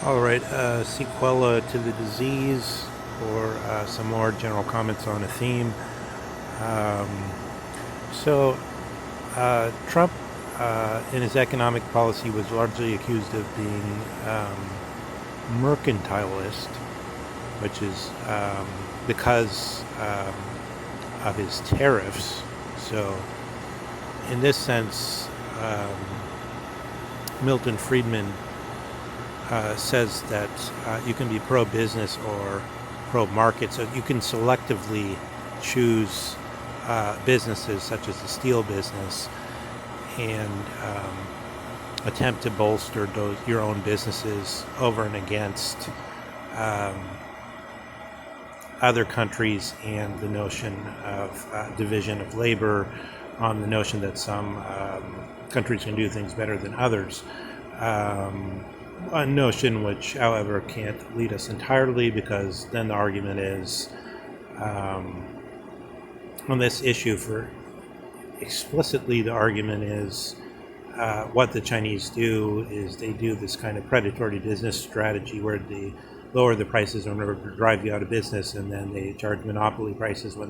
All right, sequela to the disease, or some more general comments on a theme. Um, Trump, in his economic policy, was largely accused of being mercantilist, which is because of his tariffs. So, in this sense, Milton Friedman says that you can be pro-business or pro-market, so you can selectively choose businesses such as the steel business and attempt to bolster your own businesses over and against um, other countries, and the notion of division of labor, on the notion that some countries can do things better than others. A notion which, however, can't lead us entirely, because then the argument is on this issue, for explicitly the argument is what the Chinese do is they do this kind of predatory business strategy where they lower the prices in order to drive you out of business, and then they charge monopoly prices when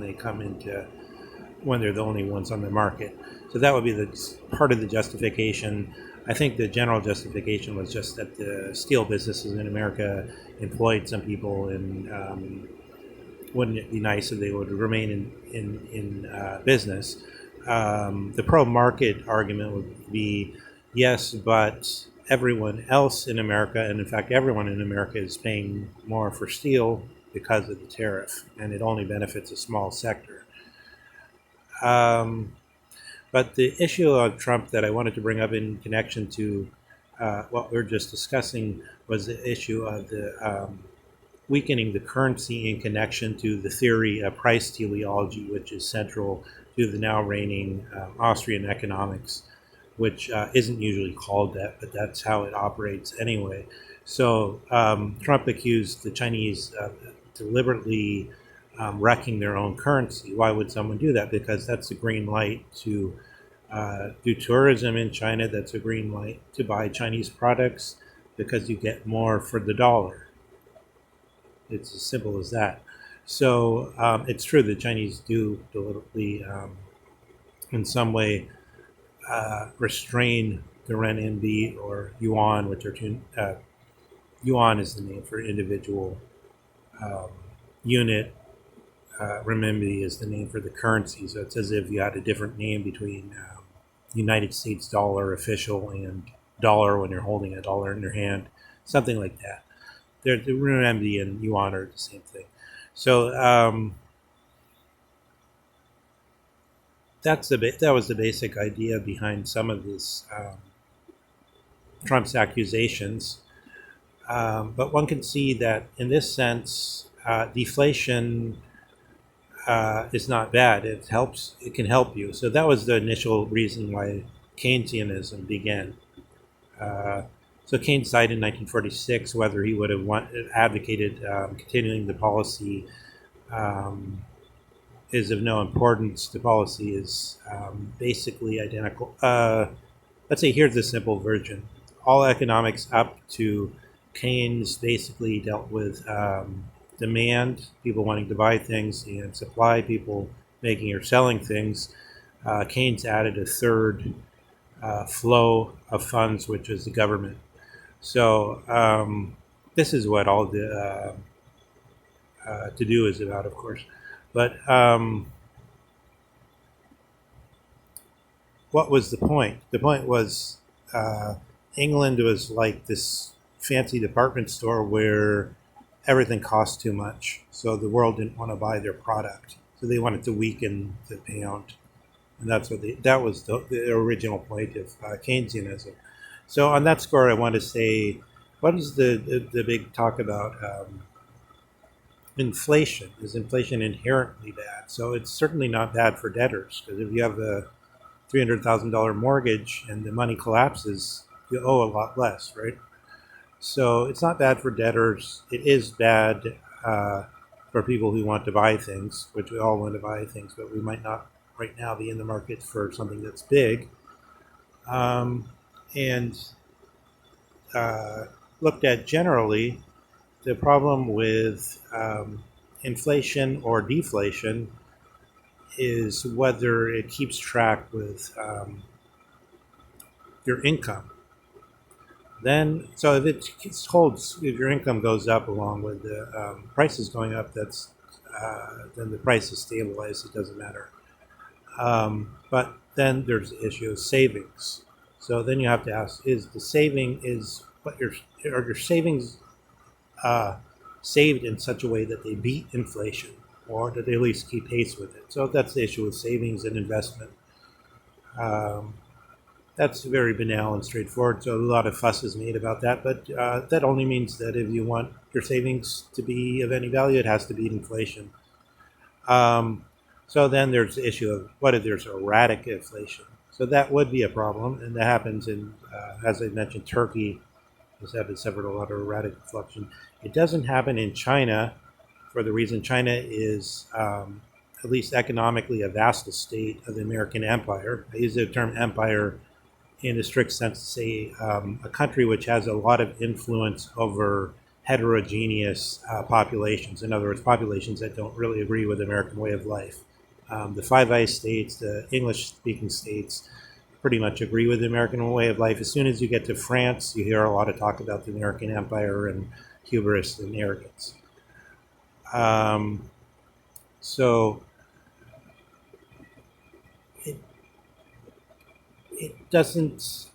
they're the only ones on the market. So that would be the part of the justification. I think the general justification was just that the steel businesses in America employed some people, and wouldn't it be nice if they would remain in business? The pro-market argument would be, yes, but everyone else in America, and in fact everyone in America, is paying more for steel because of the tariff, and it only benefits a small sector. But the issue of Trump that I wanted to bring up in connection to what we were just discussing was the issue of the weakening the currency in connection to the theory of price teleology, which is central to the now reigning Austrian economics, which isn't usually called that, but that's how it operates anyway. So Trump accused the Chinese of deliberately wrecking their own currency. Why would someone do that? Because that's a green light to do tourism in China. That's a green light to buy Chinese products, because you get more for the dollar. It's as simple as that. So it's true the Chinese do deliberately, in some way, restrain the renminbi or yuan, which are yuan is the name for individual unit. Renminbi is the name for the currency. So it's as if you had a different name between United States dollar official and dollar when you're holding a dollar in your hand, something like that. The renminbi and yuan are the same thing. So that was the basic idea behind some of this Trump's accusations. But one can see that in this sense, deflation is not bad. It helps. It can help you. So that was the initial reason why Keynesianism began. So Keynes died in 1946. Whether he would have advocated continuing the policy is of no importance. The policy is basically identical. Let's say here's the simple version. All economics up to Keynes basically dealt with demand, people wanting to buy things, and supply, people making or selling things. Keynes added a third flow of funds, which is the government. So this is what all the to do is about, of course. But what was the point? The point was England was like this fancy department store where everything cost too much. So the world didn't want to buy their product. So they wanted to weaken the pound. And that was the original point of Keynesianism. So on that score, I want to say, what is the big talk about inflation? Is inflation inherently bad? So it's certainly not bad for debtors, because if you have a $300,000 mortgage and the money collapses, you owe a lot less, right? So it's not bad for debtors. It is bad for people who want to buy things, which we all want to buy things, but we might not right now be in the market for something that's big. And looked at generally, the problem with inflation or deflation is whether it keeps track with your income. Then, so if it holds, if your income goes up along with the prices going up, that's then the price is stabilized. It doesn't matter. But then there's the issue of savings. So then you have to ask: is the saving is what are your savings uh, saved in such a way that they beat inflation, or do they at least keep pace with it? So that's the issue with savings and investment. Um, That's very banal and straightforward. So a lot of fuss is made about that, but that only means that if you want your savings to be of any value, it has to beat inflation. Um, so then there's the issue of what if there's erratic inflation? So that would be a problem, and that happens in, as I mentioned, Turkey has had suffered a lot of erratic inflation. It doesn't happen in China for the reason China is, at least economically, a vassal state of the American Empire. I use the term empire in a strict sense to say a country which has a lot of influence over heterogeneous populations. In other words, populations that don't really agree with the American way of life. The Five Eyes states, the English-speaking states, pretty much agree with the American way of life. As soon as you get to France, you hear a lot of talk about the American Empire and hubris and arrogance. Um, so it, it doesn't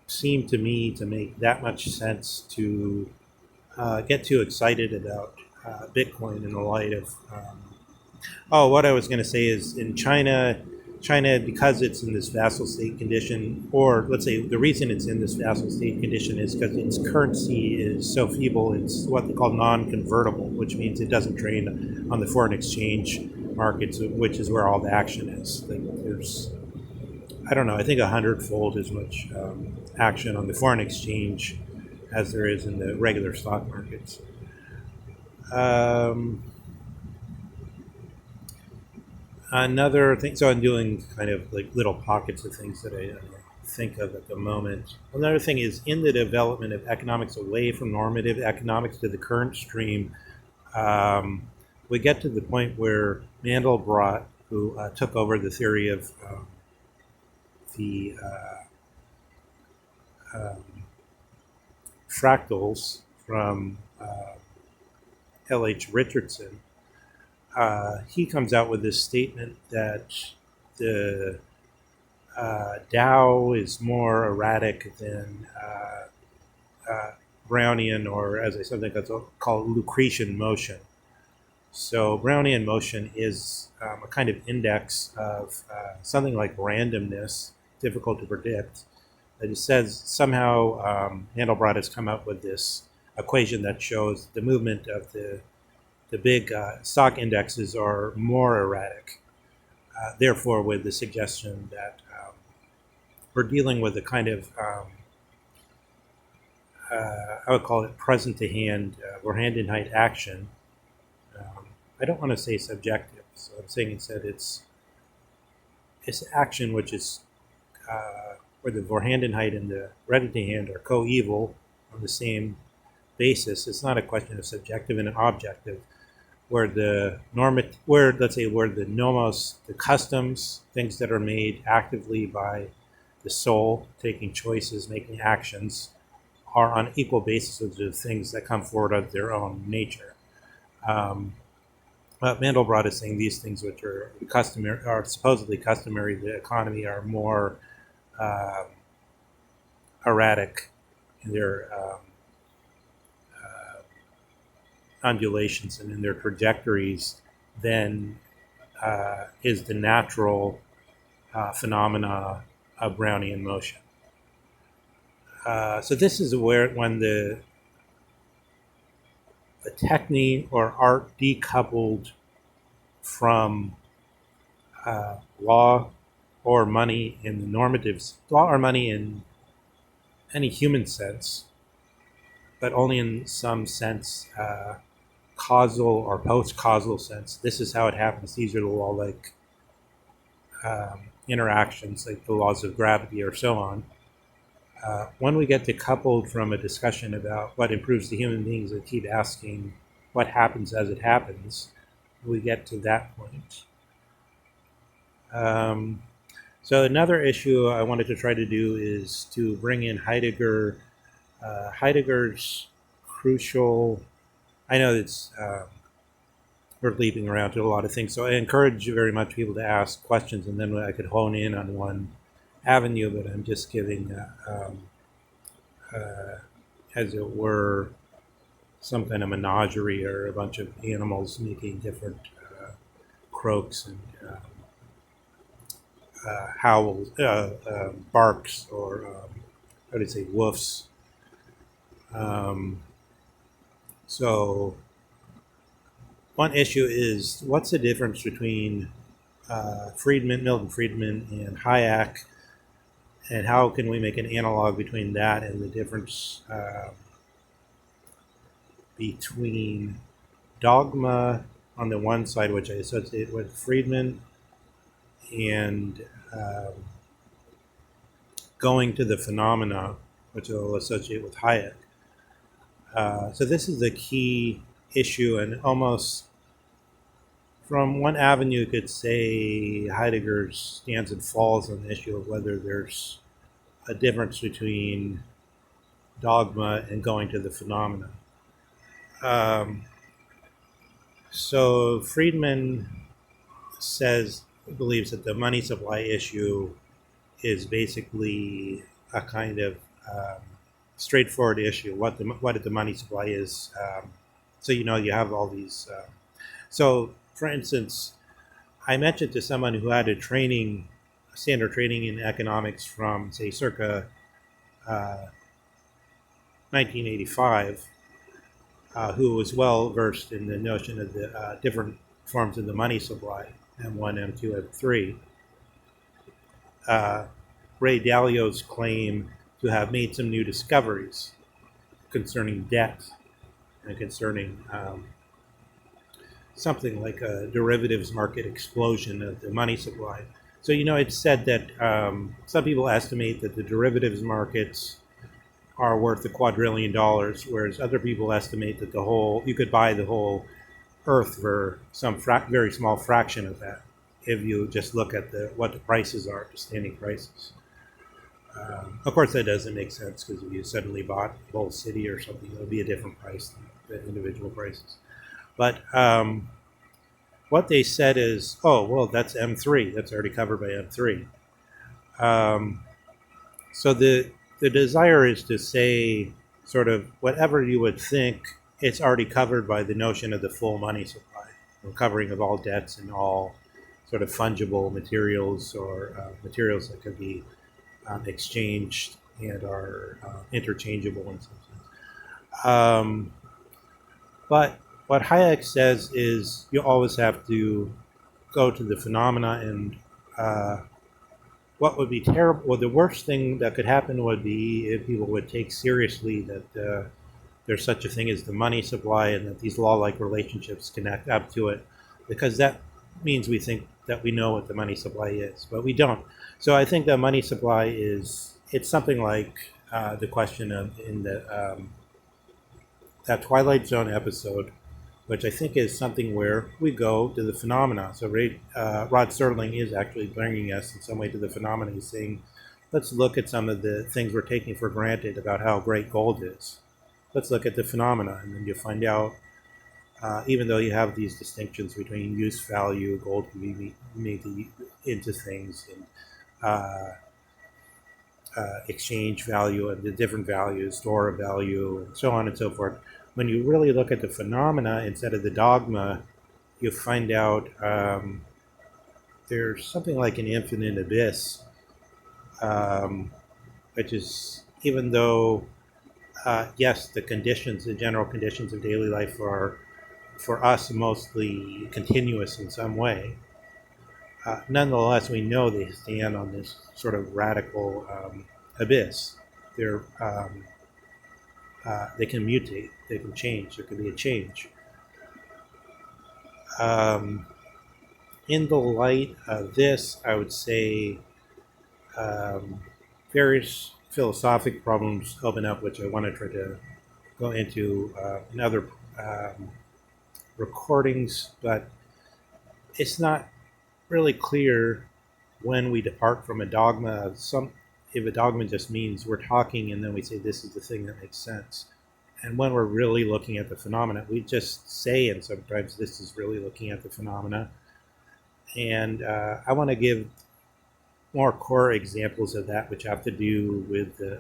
seem to me to make that much sense to get too excited about Bitcoin in the light of. Oh, what I was going to say is in China, because it's in this vassal state condition, or let's say the reason it's in this vassal state condition is because its currency is so feeble, it's what they call non convertible, which means it doesn't trade on the foreign exchange markets, which is where all the action is. Like there's I don't know. I think 100-fold as much action on the foreign exchange as there is in the regular stock markets. Um, Another thing. So I'm doing kind of like little pockets of things that I think of at the moment. Another thing is in the development of economics away from normative economics to the current stream. Um, we get to the point where Mandelbrot, who took over the theory of the um, fractals from L.H. Richardson, he comes out with this statement that the Tao is more erratic than Brownian, or as I sometimes call Lucretian motion. So Brownian motion is a kind of index of something like randomness, difficult to predict. That it says somehow Mandelbrot has come up with this equation that shows the movement of the big stock indexes are more erratic. Therefore, with the suggestion that we're dealing with a kind of I would call it present to hand or hand in hand action. I don't want to say subjective, so I'm saying instead it's action which is where the Vorhandenheit and the ready to hand are coeval on the same basis. It's not a question of subjective and objective, where the where let's say where the nomos, the customs, things that are made actively by the soul, taking choices, making actions, are on equal basis with the things that come forward of their own nature. Um, Mandelbrot is saying these things, which are customary, are supposedly customary, the economy, are more um, erratic in their undulations and in their trajectories than is the natural phenomena of Brownian motion. So this is where when the technique or art decoupled from law or money in the normatives, law or money in any human sense, but only in some sense, causal or post-causal sense. This is how it happens. These are the law-like interactions, like the laws of gravity or so on. When we get decoupled from a discussion about what improves the human beings and keep asking what happens as it happens, we get to that point. Um, so another issue I wanted to try to do is to bring in Heidegger. Heidegger's crucial. I know it's we're leaping around to a lot of things, so I encourage very much people to ask questions, and then I could hone in on one avenue. But I'm just giving, uh, as it were, some kind of menagerie or a bunch of animals making different croaks and howls, barks, or how do you say, woofs. Um, so one issue is what's the difference between Milton Friedman, and Hayek, and how can we make an analog between that and the difference between dogma on the one side, which I associate with Friedman, and going to the phenomena, which I'll associate with Hayek. So this is the key issue, and almost from one avenue, you could say Heidegger stands and falls on the issue of whether there's a difference between dogma and going to the phenomena. Um, so Friedman believes that the money supply issue is basically a kind of straightforward issue. What the money supply is. So you have all these. So for instance, I mentioned to someone who had standard training in economics from say circa 1985, who was well versed in the notion of the different forms of the money supply, M1, M2, M3. Ray Dalio's claim to have made some new discoveries concerning debt and concerning something like a derivatives market explosion of the money supply. So, it's said that some people estimate that the derivatives markets are worth $2 quadrillion, whereas other people estimate that you could buy the whole Earth for some very small fraction of that if you just look at what the prices are, the standing prices. Of course, that doesn't make sense because if you suddenly bought the whole city or something, it would be a different price than the individual prices. But what they said is, oh, well, that's M3. That's already covered by M3. So the desire is to say sort of whatever you would think, it's already covered by the notion of the full money supply, covering of all debts and all sort of fungible materials or materials that could be exchanged and are interchangeable in some sense. But what Hayek says is you always have to go to the phenomena, and what would be terrible, well, the worst thing that could happen would be if people would take seriously that there's such a thing as the money supply and that these law-like relationships connect up to it, because that means we think that we know what the money supply is, but we don't. So I think the money supply it's something like the question in that Twilight Zone episode, which I think is something where we go to the phenomena. So Rod Serling is actually bringing us in some way to the phenomena. He's saying, let's look at some of the things we're taking for granted about how great gold is. Let's look at the phenomena, and then you find out, even though you have these distinctions between use value, gold can be made into things, and exchange value, and the different values, store of value, and so on and so forth. When you really look at the phenomena instead of the dogma, you find out there's something like an infinite abyss, which is, even though, yes, the general conditions of daily life are, for us, mostly continuous in some way. Nonetheless, we know they stand on this sort of radical abyss. They can mutate, they can change, there can be a change. In the light of this, I would say various philosophic problems open up, which I want to try to go into in other um, recordings, but it's not really clear when we depart from a dogma. If a dogma just means we're talking and then we say this is the thing that makes sense, and when we're really looking at the phenomena, we just say, and sometimes this is really looking at the phenomena. And I want to give more core examples of that, which have to do with the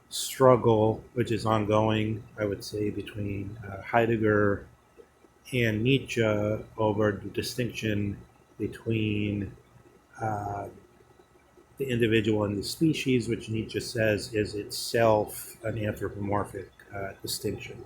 struggle, which is ongoing, I would say, between Heidegger and Nietzsche over the distinction between uh, the individual and the species, which Nietzsche says is itself an anthropomorphic distinction.